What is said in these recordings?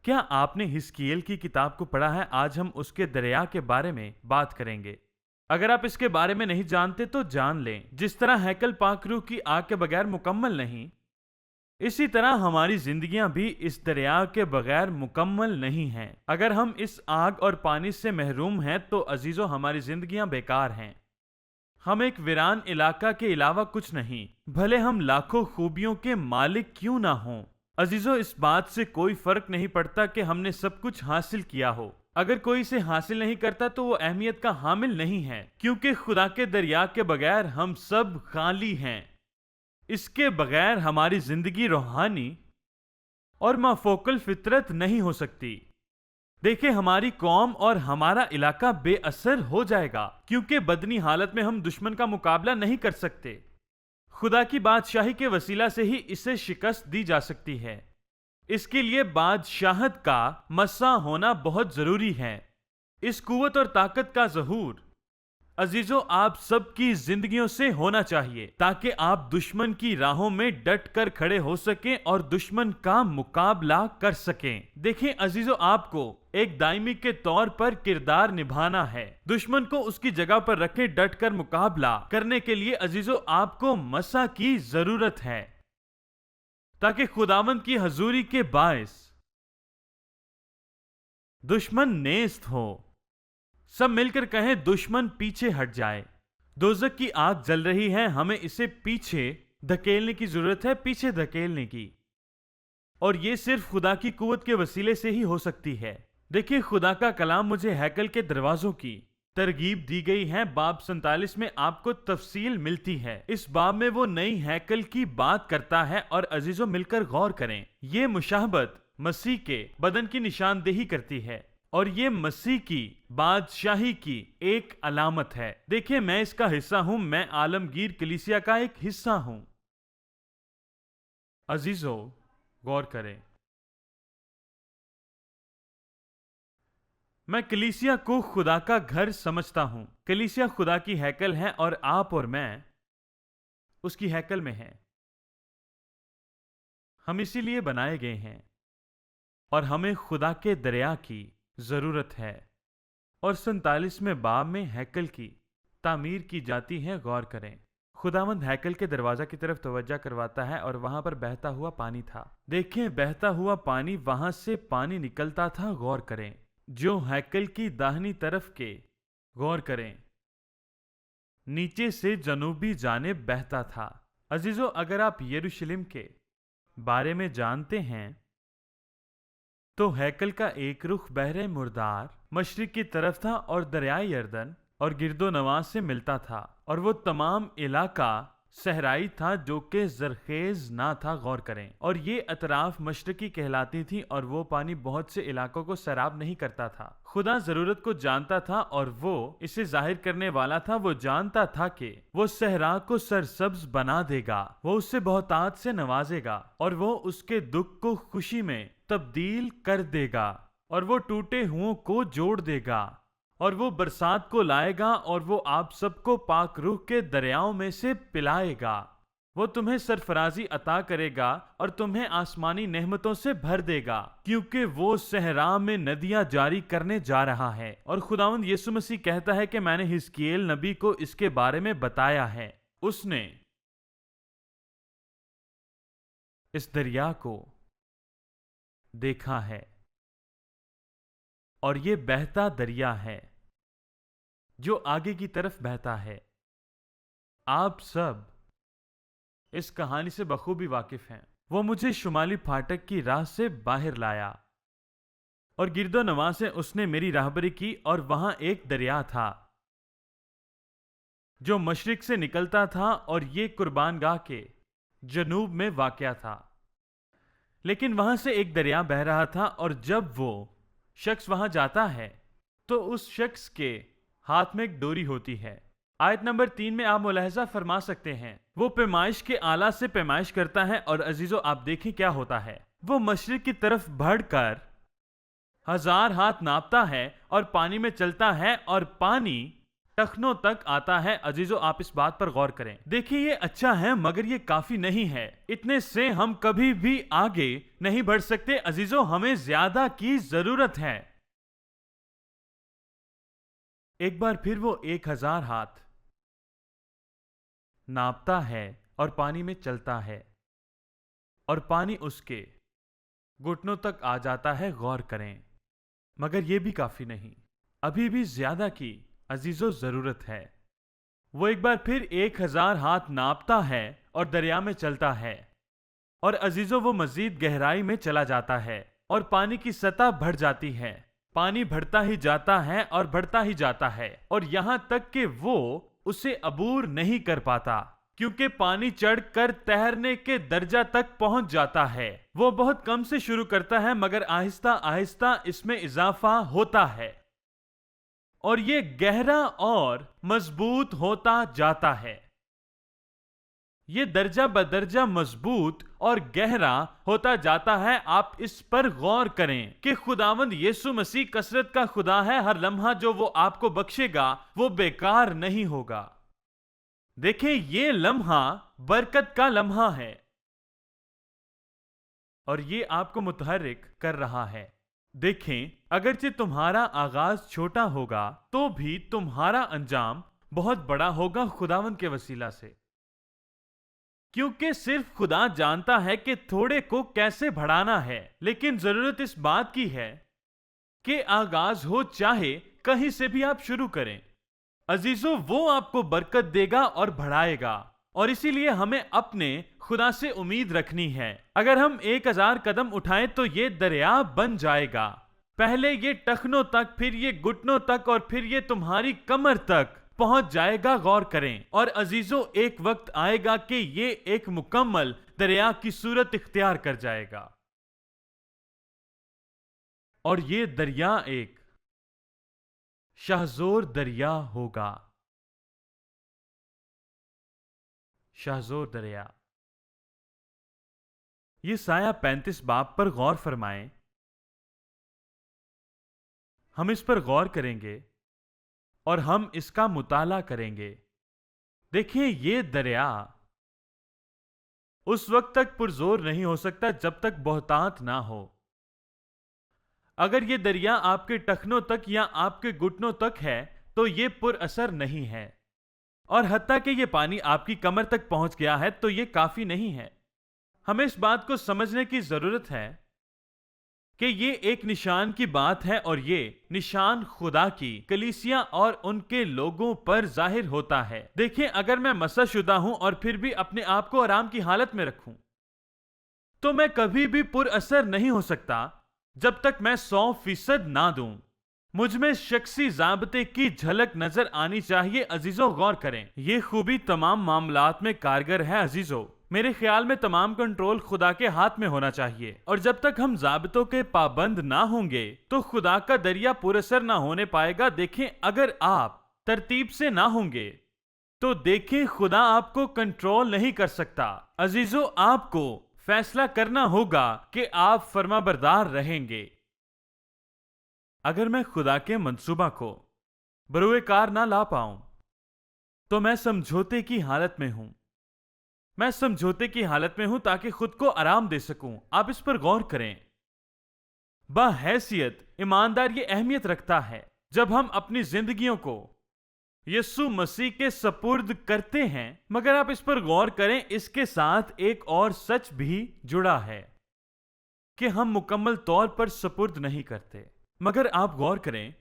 क्या आपने हिस्कीएल की किताब को पढ़ा है? आज हम उसके दरिया के बारे में बात करेंगे। अगर आप इसके बारे में नहीं जानते तो जान लें। जिस तरह हैकल पाक रूह की आग के बगैर मुकम्मल नहीं, इसी तरह हमारी जिंदगियां भी इस दरिया के बगैर मुकम्मल नहीं हैं। अगर हम इस आग और पानी से महरूम हैं तो अजीजों, हमारी जिंदगियां बेकार हैं। हम एक वीरान इलाका के अलावा कुछ नहीं, भले हम लाखों खूबियों के मालिक क्यों ना हों। अजीजों, इस बात से कोई फर्क नहीं पड़ता कि हमने सब कुछ हासिल किया हो। अगर कोई इसे हासिल नहीं करता तो वो अहमियत का हामिल नहीं है, क्योंकि खुदा के दरिया के बगैर हम सब खाली हैं। इसके बगैर हमारी जिंदगी रूहानी और माफोकल फितरत नहीं हो सकती। देखिए, हमारी कौम और हमारा इलाका बेअसर हो जाएगा, क्योंकि बदनी हालत में हम दुश्मन का मुकाबला नहीं कर सकते। खुदा की बादशाही के वसीला से ही इसे शिकस्त दी जा सकती है। इसके लिए बादशाहत का मस्सा होना बहुत जरूरी है। इस कुव्वत और ताकत का ज़हूर अजीजों आप सबकी जिंदगियों से होना चाहिए, ताकि आप दुश्मन की राहों में डट कर खड़े हो सकें और दुश्मन का मुकाबला कर सकें। देखें अजीजों, आपको एक दायमी के तौर पर किरदार निभाना है। दुश्मन को उसकी जगह पर रखे डट कर मुकाबला करने के लिए अजीजों आपको मसा की जरूरत है, ताकि खुदावंद की हजूरी के बायस दुश्मन नेस्त हो। सब मिलकर कहें, दुश्मन पीछे हट जाए। दोजक की आग जल रही है, हमें इसे पीछे धकेलने की जरूरत है, पीछे धकेलने की। और ये सिर्फ खुदा की कुव्वत के वसीले से ही हो सकती है। देखिए, खुदा का कलाम मुझे हैकल के दरवाजों की तरगीब दी गई है। बाब 47 में आपको तफसील मिलती है। इस बाब में वो नई हैकल की बात करता है। और अजीजों, मिलकर गौर करें, ये मुशाहबत मसीह के बदन की निशानदेही करती है, और ये मसीह की बादशाही की एक अलामत है। देखिए, मैं इसका हिस्सा हूं, मैं आलमगीर कलीसिया का एक हिस्सा हूं। अजीजों, गौर करें, मैं कलीसिया को खुदा का घर समझता हूं। कलीसिया खुदा की हैकल है और आप और मैं उसकी हैकल में हैं। हम इसीलिए बनाए गए हैं और हमें खुदा के दरिया की जरूरत है। और 47वें बाब में हैकल की तामीर की जाती है। गौर करें, खुदावंद हैकल के दरवाजा की तरफ तवज्जा करवाता है और वहां पर बहता हुआ पानी था। देखें, बहता हुआ पानी, वहां से पानी निकलता था। गौर करें, जो हैकल की दाहिनी तरफ के, गौर करें, नीचे से जनूबी जानिब बहता था। अजीजों, अगर आप यरूशलेम के बारे में जानते हैं तो हैकल का एक रुख बहरे मुर्दार मशरिक की तरफ था और दरियाए यर्दन और गिरदो नवाज से मिलता था, और वो तमाम इलाका सहराई था जो कि जरखेज ना था। गौर करें, और ये अतराफ मशरकी कहलाती थी, और वो पानी बहुत से इलाकों को सैराब नहीं करता था। खुदा जरूरत को जानता था और वो इसे जाहिर करने वाला था। वो जानता था कि वो सहरा को सरसब्ज बना देगा, वो उससे बहुतात से नवाजेगा, और वो उसके दुख को खुशी में तब्दील कर देगा, और वो टूटे हुओं को जोड़ देगा, और वो बरसात को लाएगा, और वो आप सबको पाक रूह के दरियाओं में से पिलाएगा। वो तुम्हें सरफराजी अता करेगा और तुम्हें आसमानी नेमतों से भर देगा, क्योंकि वो सहरा में नदियां जारी करने जा रहा है। और खुदावंद यीशु मसीह कहता है कि मैंने हिजकीएल नबी को इसके बारे में बताया है। उसने इस दरिया को देखा है, और ये बहता दरिया है जो आगे की तरफ बहता है। आप सब इस कहानी से बखूबी वाकिफ हैं। वो मुझे शुमाली फाटक की राह से बाहर लाया, और गिरदो नवा से उसने मेरी राहबरी की, और वहां एक दरिया था जो मशरिक से निकलता था, और ये कुर्बानगाह के जनूब में वाक़या था। लेकिन वहां से एक दरिया बह रहा था, और जब वो शख्स वहां जाता है तो उस शख्स के हाथ में एक डोरी होती है। आयत नंबर 3 में आप मुलाहजा फरमा सकते हैं, वो पैमाइश के आला से पैमाइश करता है। और अजीजों, आप देखें क्या होता है। वो मशरिक की तरफ बढ़कर 1000 हाथ नापता है और पानी में चलता है, और पानी टखनों तक आता है। अजीजों, आप इस बात पर गौर करें। देखिए, ये अच्छा है मगर ये काफी नहीं है। इतने से हम कभी भी आगे नहीं बढ़ सकते। अजीजों, हमें ज्यादा की जरूरत है। एक बार फिर वो 1000 हाथ नापता है और पानी में चलता है और पानी उसके घुटनों तक आ जाता है। गौर करें, मगर यह भी काफी नहीं, अभी भी ज्यादा की अजीजों जरूरत है। वो एक बार फिर 1000 हाथ नापता है और दरिया में चलता है और अजीजों वो मजीद गहराई में चला जाता है और पानी की सतह बढ़ जाती है। पानी बढ़ता ही जाता है और बढ़ता ही जाता है और यहां तक कि वो उसे अबूर नहीं कर पाता, क्योंकि पानी चढ़कर तैरने के दर्जा तक पहुंच जाता है। वो बहुत कम से शुरू करता है मगर आहिस्ता आहिस्ता इसमें इजाफा होता है और ये गहरा और मजबूत होता जाता है। ये दर्जा बदर्जा मजबूत और गहरा होता जाता है। आप इस पर गौर करें कि खुदावंद यीशु मसीह कसरत का खुदा है। हर लम्हा जो वो आपको बख्शेगा वो बेकार नहीं होगा। देखें, ये लम्हा बरकत का लम्हा है और ये आपको मुतहर्रिक कर रहा है। देखें, अगरचे तुम्हारा आगाज छोटा होगा तो भी तुम्हारा अंजाम बहुत बड़ा होगा खुदावंद के वसीला से, क्योंकि सिर्फ खुदा जानता है कि थोड़े को कैसे बढ़ाना है। लेकिन जरूरत इस बात की है कि आगाज हो चाहे कहीं से भी आप शुरू करें, अजीजों वो आपको बरकत देगा और बढ़ाएगा। और इसीलिए हमें अपने खुदा से उम्मीद रखनी है। अगर हम 1000 कदम उठाएं तो ये दरिया बन जाएगा। पहले ये टखनों तक, फिर ये घुटनों तक और फिर ये तुम्हारी कमर तक पहुंच जाएगा। गौर करें। और अजीजों, एक वक्त आएगा कि ये एक मुकम्मल दरिया की सूरत इख्तियार कर जाएगा और ये दरिया एक शाहजोर दरिया होगा। शाहजोर दरिया। ये साया 35 बाब पर गौर फरमाएं। हम इस पर गौर करेंगे और हम इसका मुताला करेंगे। देखिए, ये दरिया उस वक्त तक पुरजोर नहीं हो सकता जब तक बहुतात ना हो। अगर ये दरिया आपके टखनों तक या आपके घुटनों तक है तो ये पुरअसर नहीं है, और हत्ता कि ये पानी आपकी कमर तक पहुंच गया है तो ये काफी नहीं है। हमें इस बात को समझने की जरूरत है कि ये एक निशान की बात है और ये निशान खुदा की कलीसिया और उनके लोगों पर जाहिर होता है। देखिए, अगर मैं मसलशुदा हूं और फिर भी अपने आप को आराम की हालत में रखूं तो मैं कभी भी पुरअसर नहीं हो सकता जब तक मैं 100% ना दूं। मुझमें शख्सी ज़ाब्ते की झलक नजर आनी चाहिए। अजीजों, गौर करें, यह खूबी तमाम मामलात में कारगर है। अजीजों, मेरे ख्याल में तमाम कंट्रोल खुदा के हाथ में होना चाहिए, और जब तक हम ज़ाब्तों के पाबंद ना होंगे तो खुदा का दरिया पुरअसर ना होने पाएगा। देखें, अगर आप तरतीब से ना होंगे तो देखें, खुदा आपको कंट्रोल नहीं कर सकता। अजीजों, आपको फैसला करना होगा कि आप फर्माबरदार रहेंगे। अगर मैं खुदा के मंसूबा को बरूए कार ना ला पाऊं तो मैं समझौते की हालत में हूं। मैं समझौते की हालत में हूं ताकि खुद को आराम दे सकूं। आप इस पर गौर करें। बहैसियत ईमानदार ये अहमियत रखता है जब हम अपनी जिंदगियों को यीशु मसीह के सपुर्द करते हैं। मगर आप इस पर गौर करें, इसके साथ एक और सच भी जुड़ा है कि हम मुकम्मल तौर पर सपुर्द नहीं करते। मगर आप गौर करें,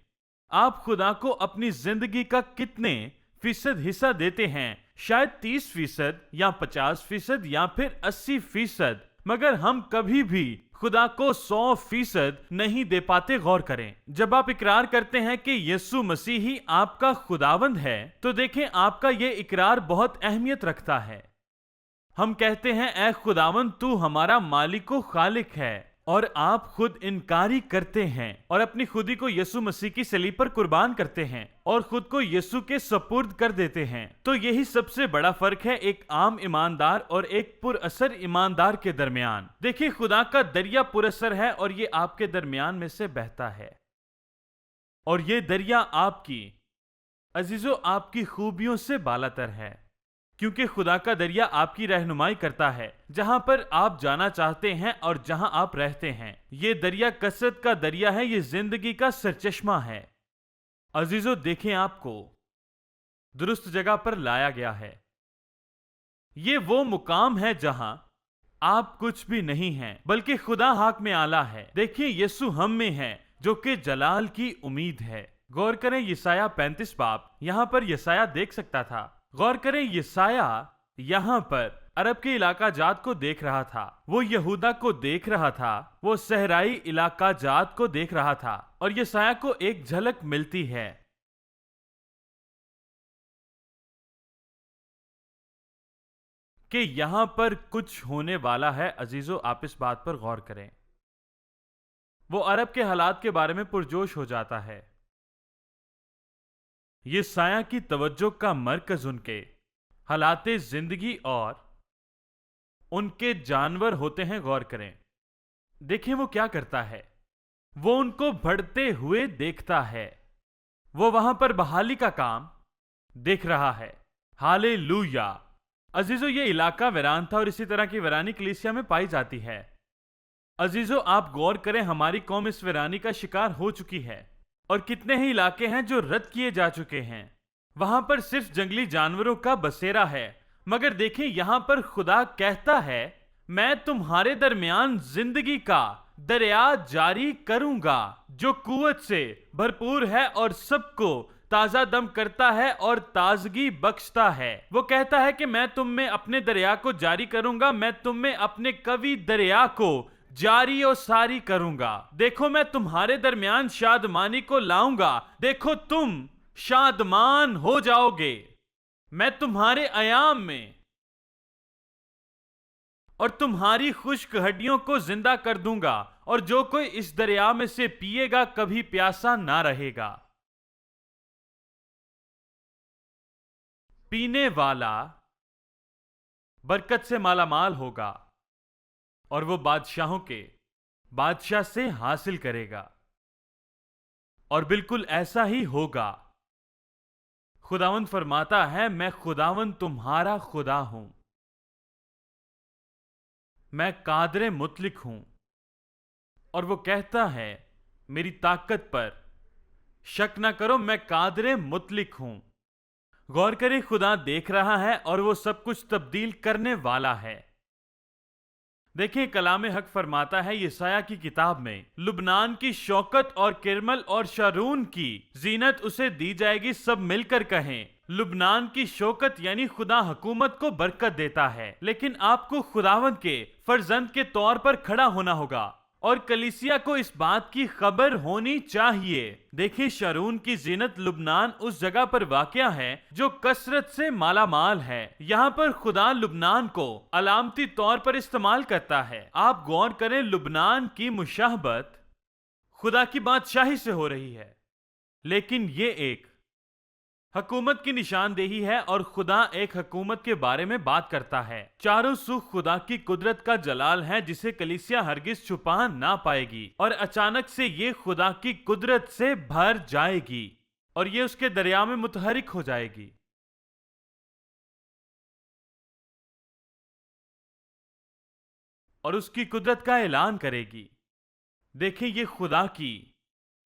आप खुदा को अपनी जिंदगी का कितने फीसद हिस्सा देते हैं? शायद 30% या 50% या फिर 80%। मगर हम कभी भी खुदा को 100% नहीं दे पाते। गौर करें, जब आप इकरार करते हैं कि यीशु मसीह ही आपका खुदावंद है तो देखें, आपका यह इकरार बहुत अहमियत रखता है। हम कहते हैं, ऐ खुदावंद तू हमारा मालिक व खालिक है, और आप खुद इनकारी करते हैं और अपनी खुदी को यीशु मसीह की सलीब पर कुर्बान करते हैं और खुद को यीशु के सपुर्द कर देते हैं। तो यही सबसे बड़ा फर्क है एक आम ईमानदार और एक पुरअसर ईमानदार के दरमियान। देखिए, खुदा का दरिया पुरअसर है और ये आपके दरमियान में से बहता है, और ये दरिया आपकी अजीजों, आपकी खूबियों से बालातर है, क्योंकि खुदा का दरिया आपकी रहनुमाई करता है जहां पर आप जाना चाहते हैं और जहां आप रहते हैं। ये दरिया कसरत का दरिया है, ये जिंदगी का सरचश्मा है। अजीजों, देखें, आपको दुरुस्त जगह पर लाया गया है। ये वो मुकाम है जहां आप कुछ भी नहीं हैं, बल्कि खुदा हाक में आला है। देखिए, यीशु हम में है, जो कि जलाल की उम्मीद है। गौर करें, यसाया 35 बाब, यहां पर यसाया देख सकता था। गौर करें, यसाया यहां पर अरब के इलाका जात को देख रहा था, वो यहूदा को देख रहा था, वो सहराई इलाका जात को देख रहा था, और यसाया को एक झलक मिलती है कि यहां पर कुछ होने वाला है। अजीजों, आप इस बात पर गौर करें। वो अरब के हालात के बारे में पुरजोश हो जाता है। ये साया की तवज्जो का मरकज उनके हालाते जिंदगी और उनके जानवर होते हैं। गौर करें, देखें वो क्या करता है। वो उनको बढ़ते हुए देखता है। वो वहां पर बहाली का काम देख रहा है। हालेलुया। अजीजों, ये इलाका वीरान था और इसी तरह की वीरानी कलीसिया में पाई जाती है। अजीजों, आप गौर करें, हमारी कौम इस वीरानी का शिकार हो चुकी है और कितने ही इलाके हैं जो रद्द किए जा चुके हैं। वहां पर सिर्फ जंगली जानवरों का बसेरा है। मगर देखें, यहां पर खुदा कहता है, मैं तुम्हारे दरमियान जिंदगी का दरिया जारी करूंगा, जो कुवत से भरपूर है और सबको ताजा दम करता है और ताजगी बख्शता है। वो कहता है कि मैं तुम में अपने दरिया को जारी करूंगा, मैं तुम में अपने कवि दरिया को जारी और सारी करूंगा। देखो, मैं तुम्हारे दरमियान शादमानी को लाऊंगा। देखो, तुम शादमान हो जाओगे। मैं तुम्हारे अयाम में और तुम्हारी खुश्क हड्डियों को जिंदा कर दूंगा, और जो कोई इस दरिया में से पिएगा कभी प्यासा ना रहेगा। पीने वाला बरकत से मालामाल होगा और वो बादशाहों के बादशाह से हासिल करेगा। और बिल्कुल ऐसा ही होगा। खुदावंद फरमाता है, मैं खुदावंद तुम्हारा खुदा हूं, मैं कादरे मुतलिक हूं। और वो कहता है, मेरी ताकत पर शक ना करो, मैं कादरे मुतलिक हूं। गौर करें, खुदा देख रहा है और वो सब कुछ तब्दील करने वाला है। देखिए, कलाम हक फरमाता है यसाया की किताब में, लुबनान की शौकत और किरमल और शारून की जीनत उसे दी जाएगी। सब मिलकर कहें, लुबनान की शौकत यानी खुदा हुकूमत को बरकत देता है, लेकिन आपको खुदावंद के फर्जंद के तौर पर खड़ा होना होगा और कलीसिया को इस बात की खबर होनी चाहिए। देखिए, शारून की जीनत लुबनान उस जगह पर वाक़या है जो कसरत से मालामाल है। यहाँ पर खुदा लुबनान को अलामती तौर पर इस्तेमाल करता है। आप गौर करें, लुबनान की मुशाहबत खुदा की बादशाही से हो रही है, लेकिन ये एक हुकूमत की निशानदेही है और खुदा एक हुकूमत के बारे में बात करता है। चारों सुख खुदा की कुदरत का जलाल है, जिसे कलीसिया हरगिज छुपा ना पाएगी, और अचानक से ये खुदा की कुदरत से भर जाएगी और ये उसके दरिया में मुतहरिक हो जाएगी। और उसकी कुदरत का ऐलान करेगी। देखें, ये खुदा की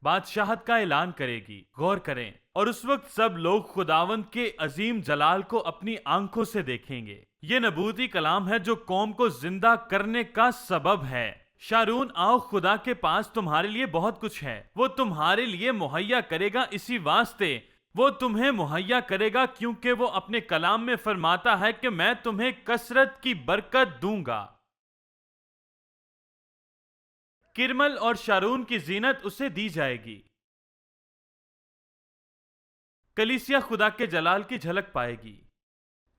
बादशाहत का ऐलान करेगी। गौर करें, और उस वक्त सब लोग खुदावंद के अजीम जलाल को अपनी आंखों से देखेंगे। ये नबूती कलाम है जो कौम को जिंदा करने का सबब है। शारून, आओ, खुदा के पास तुम्हारे लिए बहुत कुछ है। वो तुम्हारे लिए मुहैया करेगा। इसी वास्ते वो तुम्हें मुहैया करेगा, क्योंकि वो अपने कलाम में फरमाता है कि मैं तुम्हें कसरत की बरकत दूंगा। किरमल और शारून की जीनत उसे दी जाएगी। कलीसिया खुदा के जलाल की झलक पाएगी,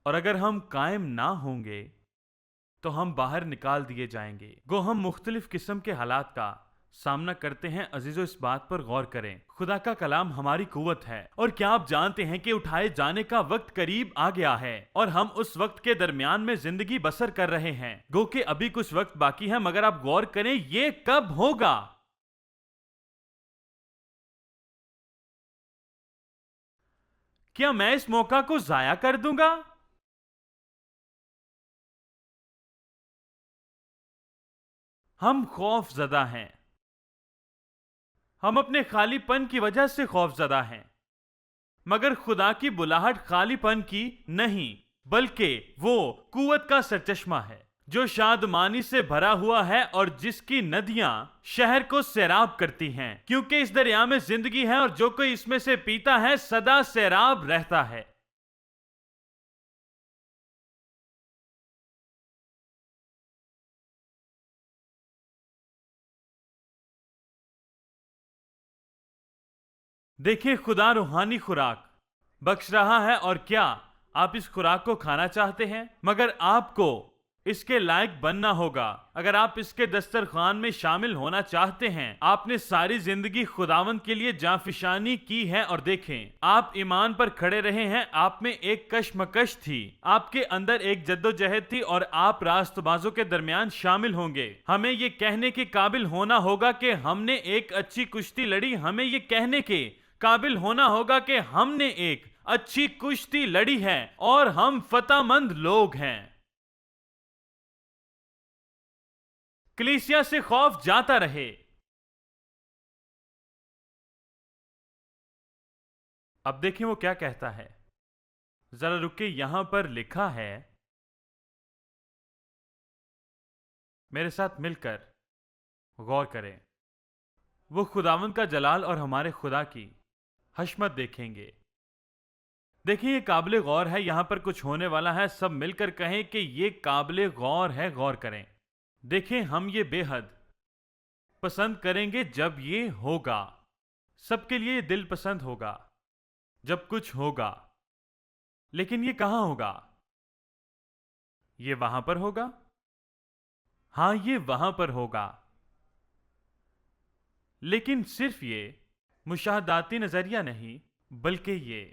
और अगर हम कायम ना होंगे तो हम बाहर निकाल दिए जाएंगे। गो हम मुख्तलिफ किस्म के हालात का सामना करते हैं। अजीजों, इस बात पर गौर करें, खुदा का कलाम हमारी कुव्वत है। और क्या आप जानते हैं कि उठाए जाने का वक्त करीब आ गया है और हम उस वक्त के दरमियान में जिंदगी बसर कर रहे हैं। गो कि अभी कुछ वक्त बाकी है, मगर आप गौर करें, ये कब होगा? क्या मैं इस मौका को जाया कर दूंगा? हम खौफजदा हैं। हम अपने खालीपन की वजह से खौफजदा हैं। मगर खुदा की बुलाहट खालीपन की नहीं, बल्कि वो कुव्वत का सरचश्मा है जो शादमानी से भरा हुआ है और जिसकी नदियां शहर को सैराब करती हैं, क्योंकि इस दरिया में जिंदगी है और जो कोई इसमें से पीता है सदा सैराब रहता है। देखिए, खुदा रूहानी खुराक बख्श रहा है, और क्या आप इस खुराक को खाना चाहते हैं? मगर आपको इसके लायक बनना होगा। अगर आप इसके दस्तरखान में शामिल होना चाहते हैं, आपने सारी जिंदगी खुदावंद के लिए जाफिशानी की है, और देखें, आप ईमान पर खड़े रहे हैं। आप में एक कशमकश थी, आपके अंदर एक जद्दोजहद थी, और आप रास्तबाजों के दरमियान शामिल होंगे। हमें ये कहने के काबिल होना होगा कि हमने एक अच्छी कुश्ती लड़ी। हमें ये कहने के काबिल होना होगा कि हमने एक अच्छी कुश्ती लड़ी है और हम फतहमंद लोग हैं। कलीसिया से खौफ जाता रहे। अब देखें वो क्या कहता है। जरा रुके, यहां पर लिखा है, मेरे साथ मिलकर गौर करें। वो खुदावंद का जलाल और हमारे खुदा की हशमत देखेंगे। देखिए, ये काबिल गौर है। यहां पर कुछ होने वाला है। सब मिलकर कहें कि ये काबिल गौर है। गौर करें। देखें, हम ये बेहद पसंद करेंगे जब ये होगा। सबके लिए दिल पसंद होगा जब कुछ होगा। लेकिन ये कहां होगा? ये वहां पर होगा। हां, ये वहां पर होगा। लेकिन सिर्फ ये मुशाहदाती नजरिया नहीं, बल्कि ये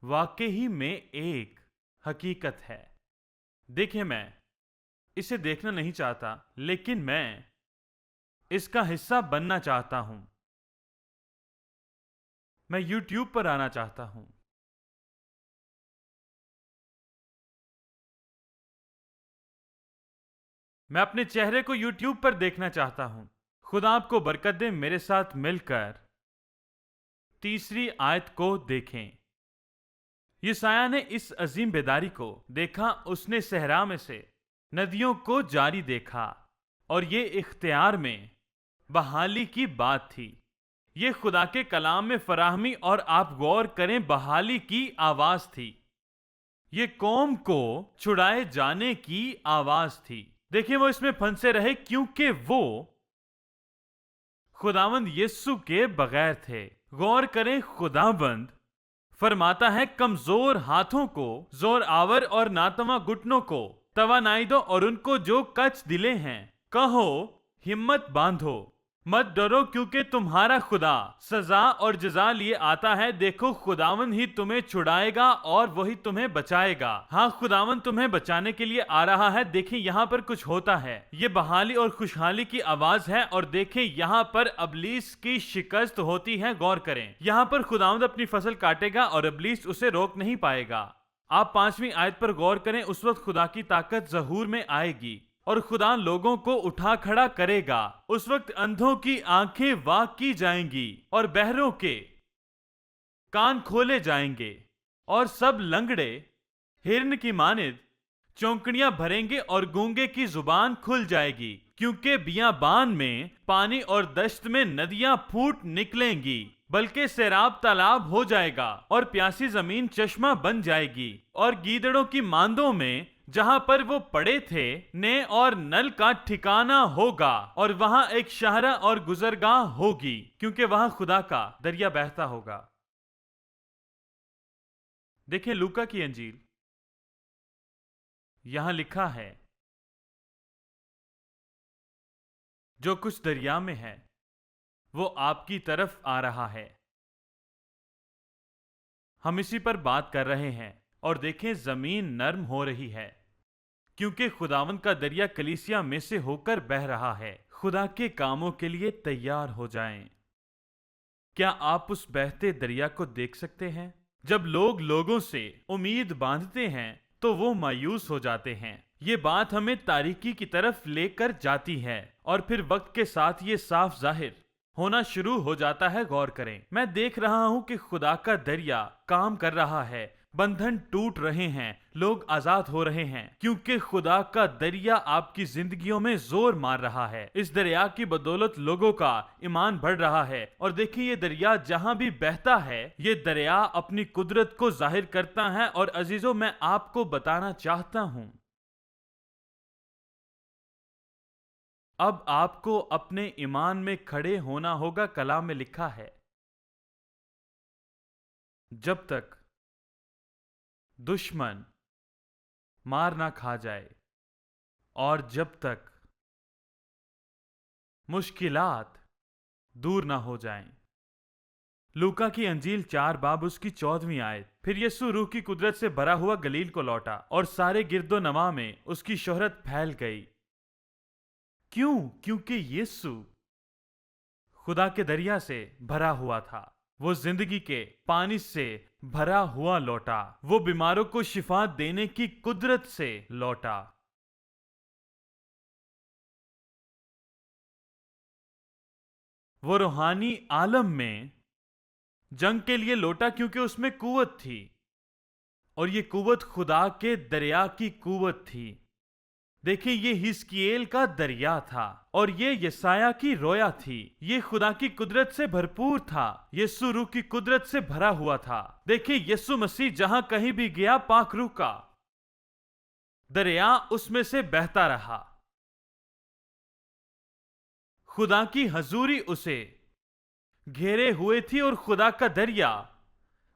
वाकई ही में एक हकीकत है। देखिए, मैं इसे देखना नहीं चाहता, लेकिन मैं इसका हिस्सा बनना चाहता हूं। मैं YouTube पर आना चाहता हूं। मैं अपने चेहरे को YouTube पर देखना चाहता हूं। खुदा आपको बरकत दे। मेरे साथ मिलकर तीसरी आयत को देखें। यशायाह ने इस अजीम बेदारी को देखा। उसने सहरा में से नदियों को जारी देखा, और ये इख्तियार में बहाली की बात थी। ये खुदा के कलाम में फराहमी और आप गौर करें बहाली की आवाज थी। ये कौम को छुड़ाए जाने की आवाज थी। देखिए, वो इसमें फंसे रहे क्योंकि वो खुदावंद यीशु के बगैर थे। गौर करें, खुदावंद फरमाता है, कमजोर हाथों को जोर आवर और नातवा घुटनों को तवानाई दो, और उनको जो कच दिले हैं कहो हिम्मत बांधो, मत डरो, क्योंकि तुम्हारा खुदा सजा और जजा लिए आता है। देखो, खुदावन ही तुम्हें छुड़ाएगा और वही तुम्हें बचाएगा। हाँ, खुदावन तुम्हें बचाने के लिए आ रहा है। देखिए, यहाँ पर कुछ होता है। ये बहाली और खुशहाली की आवाज है। और देखें, यहाँ पर अबलीस की शिकस्त होती है। गौर करें, यहाँ पर खुदावंद अपनी फसल काटेगा और अबलीस उसे रोक नहीं पाएगा। आप 5वीं आयत पर गौर करें। उस वक्त खुदा की ताकत ज़हूर में आएगी और खुदा लोगों को उठा खड़ा करेगा। उस वक्त अंधों की आंखें वाक की जाएंगी और बहरों के कान खोले जाएंगे, और सब लंगड़े हिरन की मानिद चौंकड़ियां भरेंगे और गूंगे की जुबान खुल जाएगी, क्योंकि बियाबान में पानी और दश्त में नदियां फूट निकलेंगी, बल्कि सैराब तालाब हो जाएगा और प्यासी जमीन चश्मा बन जाएगी। और गीदड़ों की मांदों में जहां पर वो पड़े थे ने और नल का ठिकाना होगा, और वहां एक शाहरा और गुजरगाह होगी, क्योंकि वहां खुदा का दरिया बहता होगा। देखिए, लूका की अंजील, यहां लिखा है, जो कुछ दरिया में है वो आपकी तरफ आ रहा है। हम इसी पर बात कर रहे हैं। और देखें, जमीन नर्म हो रही है, क्योंकि खुदावंद का दरिया कलीसिया में से होकर बह रहा है। खुदा के कामों के लिए तैयार हो जाएं। क्या आप उस बहते दरिया को देख सकते हैं? जब लोग लोगों से उम्मीद बांधते हैं तो वो मायूस हो जाते हैं। ये बात हमें तारीकी की तरफ लेकर जाती है और फिर वक्त के साथ ये साफ जाहिर होना शुरू हो जाता है। गौर करें, मैं देख रहा हूं कि खुदा का दरिया काम कर रहा है, बंधन टूट रहे हैं, लोग आजाद हो रहे हैं, क्योंकि खुदा का दरिया आपकी जिंदगियों में जोर मार रहा है। इस दरिया की बदौलत लोगों का ईमान बढ़ रहा है। और देखिए, ये दरिया जहां भी बहता है, ये दरिया अपनी कुदरत को जाहिर करता है। और अजीजों, मैं आपको बताना चाहता हूं, अब आपको अपने ईमान में खड़े होना होगा। कलाम में लिखा है, जब तक दुश्मन मार ना खा जाए और जब तक मुश्किलात दूर ना हो जाएं। लूका की अंजील 4 बाब उसकी 14वीं आयत। फिर यीशु रूह की कुदरत से भरा हुआ गलील को लौटा और सारे गिरदो नवा में उसकी शोहरत फैल गई। क्यों? क्योंकि यीशु खुदा के दरिया से भरा हुआ था। वो जिंदगी के पानी से भरा हुआ लौटा। वो बीमारों को शिफा देने की कुदरत से लौटा। वो रूहानी आलम में जंग के लिए लौटा क्योंकि उसमें कुवत थी, और ये कुवत खुदा के दरिया की कुवत थी। देखिए, ये हिस्किएल का दरिया था और ये यसाया की रोया थी। ये खुदा की कुदरत से भरपूर था। यीशु रूह की कुदरत से भरा हुआ था। देखिए, यीशु मसीह जहां कहीं भी गया, पाक रूह का दरिया उसमें से बहता रहा। खुदा की हजूरी उसे घेरे हुए थी और खुदा का दरिया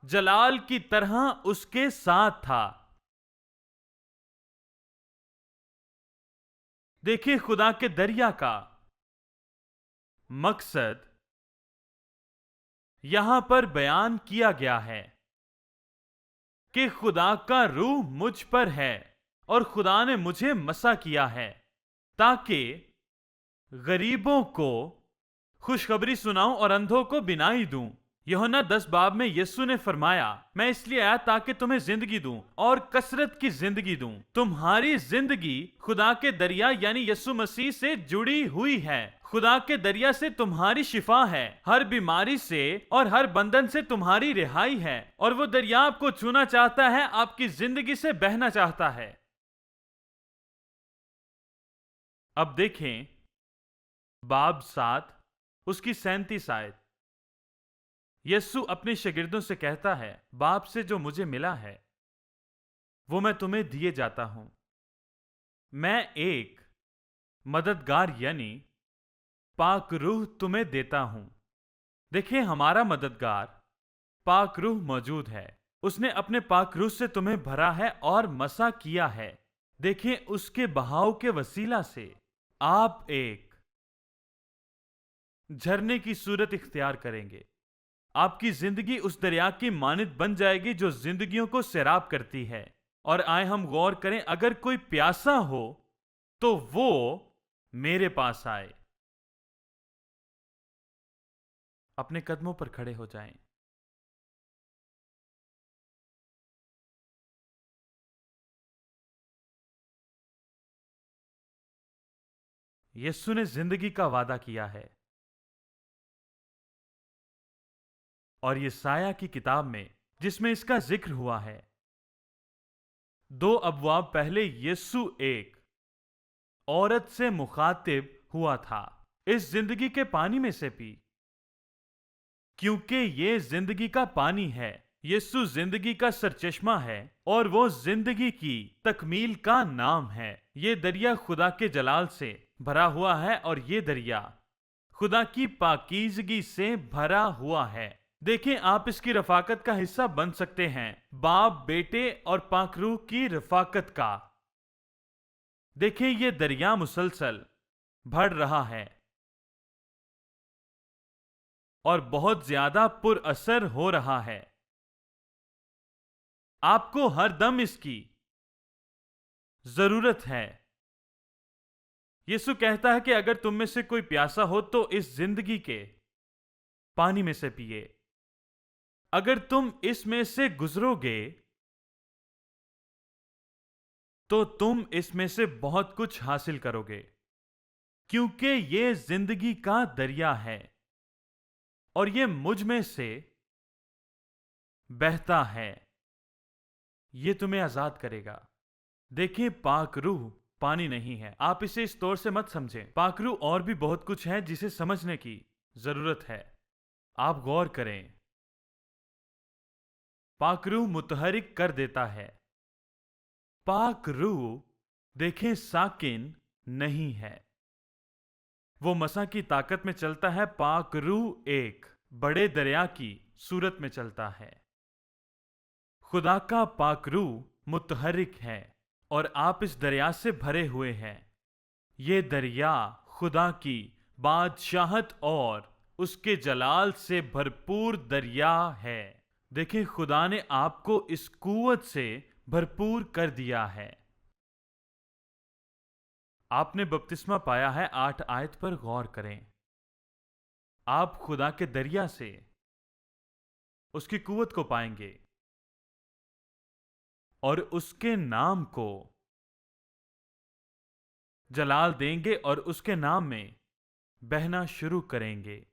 जलाल की तरह उसके साथ था। देखिए, खुदा के दरिया का मकसद यहां पर बयान किया गया है कि खुदा का रूह मुझ पर है और खुदा ने मुझे मसा किया है ताकि गरीबों को खुशखबरी सुनाऊं और अंधों को बिनाई दूं। यूहन्ना 10 बाब में यीशु ने फरमाया, मैं इसलिए आया ताकि तुम्हें जिंदगी दूं और कसरत की जिंदगी दूं। तुम्हारी जिंदगी खुदा के दरिया यानी यीशु मसीह से जुड़ी हुई है। खुदा के दरिया से तुम्हारी शिफा है, हर बीमारी से और हर बंधन से तुम्हारी रिहाई है। और वो दरिया आपको छूना चाहता है, आपकी जिंदगी से बहना चाहता है। अब देखें बाब 7 उसकी 37 आयत। यीशु अपने शागिर्दों से कहता है, बाप से जो मुझे मिला है वो मैं तुम्हें दिए जाता हूं। मैं एक मददगार यानी पाक रूह तुम्हें देता हूं। देखिए, हमारा मददगार पाक रूह मौजूद है। उसने अपने पाक रूह से तुम्हें भरा है और मसा किया है। देखिए, उसके बहाव के वसीला से आप एक झरने की सूरत इख्तियार करेंगे। आपकी जिंदगी उस दरिया की मानित बन जाएगी जो जिंदगियों को सैराब करती है। और आए हम गौर करें, अगर कोई प्यासा हो तो वो मेरे पास आए। अपने कदमों पर खड़े हो जाएं। यीशु ने जिंदगी का वादा किया है और यसाया की किताब में जिसमें इसका जिक्र हुआ है, 2 अबवाब पहले यीशु एक औरत से मुखातिब हुआ था, इस जिंदगी के पानी में से पी, क्योंकि ये जिंदगी का पानी है। यीशु जिंदगी का सरचश्मा है और वो जिंदगी की तकमील का नाम है। ये दरिया खुदा के जलाल से भरा हुआ है और ये दरिया खुदा की पाकीज़गी से भरा हुआ है। देखें, आप इसकी रफाकत का हिस्सा बन सकते हैं, बाप, बेटे और पाक रूह की रफाकत का। देखें, ये दरिया मुसलसल बढ़ रहा है और बहुत ज्यादा पुरअसर हो रहा है। आपको हर दम इसकी जरूरत है। यीशु कहता है कि अगर तुम में से कोई प्यासा हो तो इस जिंदगी के पानी में से पिए। अगर तुम इसमें से गुजरोगे तो तुम इसमें से बहुत कुछ हासिल करोगे, क्योंकि ये जिंदगी का दरिया है और ये मुझ में से बहता है। ये तुम्हें आजाद करेगा। देखिए, पाक रूह पानी नहीं है। आप इसे इस तौर से मत समझें। पाक रूह और भी बहुत कुछ है जिसे समझने की जरूरत है। आप गौर करें। पाक रूह मुतहरिक कर देता है। पाक रूह देखें साकिन नहीं है, वो मसा की ताकत में चलता है। पाक रूह एक बड़े दरिया की सूरत में चलता है। खुदा का पाक रूह मुतहरिक है और आप इस दरिया से भरे हुए हैं। ये दरिया खुदा की बादशाहत और उसके जलाल से भरपूर दरिया है। देखें, खुदा ने आपको इस कुव्वत से भरपूर कर दिया है। आपने बपतिस्मा पाया है। 8 आयत पर गौर करें। आप खुदा के दरिया से उसकी कुव्वत को पाएंगे और उसके नाम को जलाल देंगे और उसके नाम में बहना शुरू करेंगे।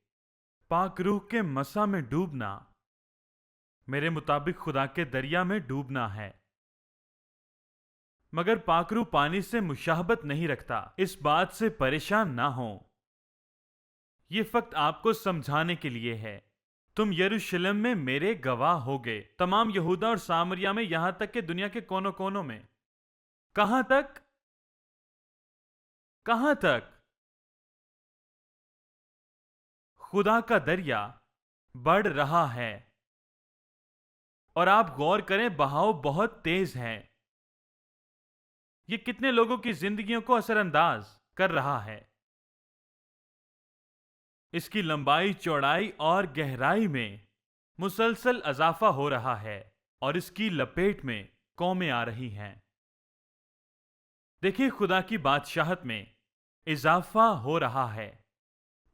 पाक रूह के मसा में डूबना मेरे मुताबिक खुदा के दरिया में डूबना है। मगर पाक रूह पानी से मुशाहबत नहीं रखता। इस बात से परेशान ना हो। यह फक्त आपको समझाने के लिए है। तुम यरूशलेम में मेरे गवाह होगे, तमाम यहूदा और सामरिया में, यहां तक कि दुनिया के कोनों कोनों में। कहां तक? कहां तक? खुदा का दरिया बढ़ रहा है और आप गौर करें, बहाव बहुत तेज है। यह कितने लोगों की जिंदगियों को असरअंदाज कर रहा है। इसकी लंबाई, चौड़ाई और गहराई में मुसलसल इजाफा हो रहा है और इसकी लपेट में कौमें आ रही हैं। देखिए, खुदा की बादशाहत में इजाफा हो रहा है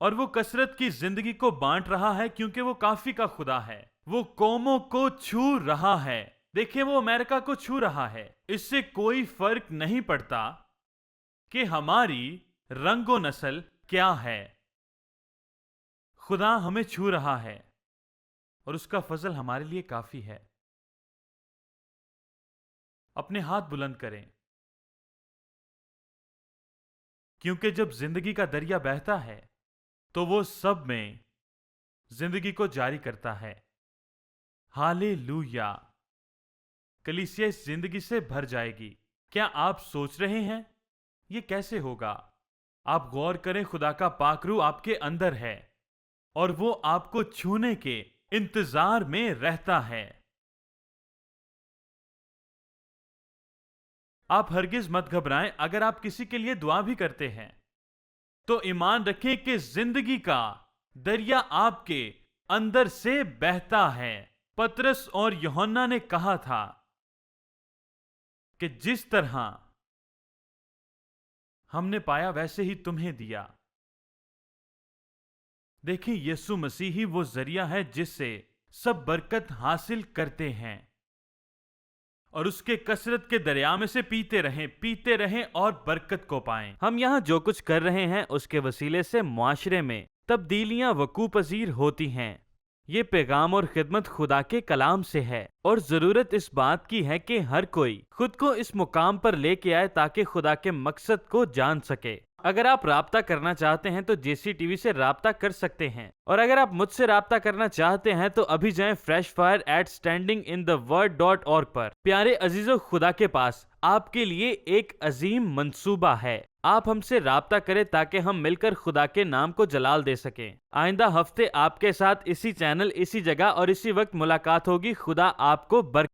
और वो कसरत की जिंदगी को बांट रहा है, क्योंकि वो काफी का खुदा है। वो कौमों को छू रहा है। देखिए, वो अमेरिका को छू रहा है। इससे कोई फर्क नहीं पड़ता कि हमारी रंगो नस्ल क्या है। खुदा हमें छू रहा है और उसका फजल हमारे लिए काफी है। अपने हाथ बुलंद करें, क्योंकि जब जिंदगी का दरिया बहता है तो वो सब में जिंदगी को जारी करता है। हालेलुया। कलीसिया इस जिंदगी से भर जाएगी। क्या आप सोच रहे हैं ये कैसे होगा? आप गौर करें, खुदा का पाक रूह आपके अंदर है और वो आपको छूने के इंतजार में रहता है। आप हरगिज मत घबराएं। अगर आप किसी के लिए दुआ भी करते हैं तो ईमान रखें कि जिंदगी का दरिया आपके अंदर से बहता है। पतरस और यूहन्ना ने कहा था कि जिस तरह हमने पाया वैसे ही तुम्हें दिया। देखिए, यीशु मसीह ही वो जरिया है जिससे सब बरकत हासिल करते हैं और उसके कसरत के दरिया में से पीते रहें और बरकत को पाएं। हम यहाँ जो कुछ कर रहे हैं उसके वसीले से मुआशरे में तब्दीलियां वकूअ पजीर होती हैं। ये पैगाम और खिदमत खुदा के कलाम से है और जरूरत इस बात की है कि हर कोई खुद को इस मुकाम पर लेके आए ताकि खुदा के मकसद को जान सके। अगर आप राब्ता करना चाहते हैं तो JCTV से राब्ता कर सकते हैं, और अगर आप मुझसे राब्ता करना चाहते हैं तो अभी जाएं freshfire@standingintheword.org पर। प्यारे अजीजों, खुदा के पास आपके लिए एक अजीम मंसूबा है। आप हमसे राब्ता करें ताकि हम मिलकर खुदा के नाम को जलाल दे सकें। आइंदा हफ्ते आपके साथ इसी चैनल, इसी जगह और इसी वक्त मुलाकात होगी। खुदा आपको बरकत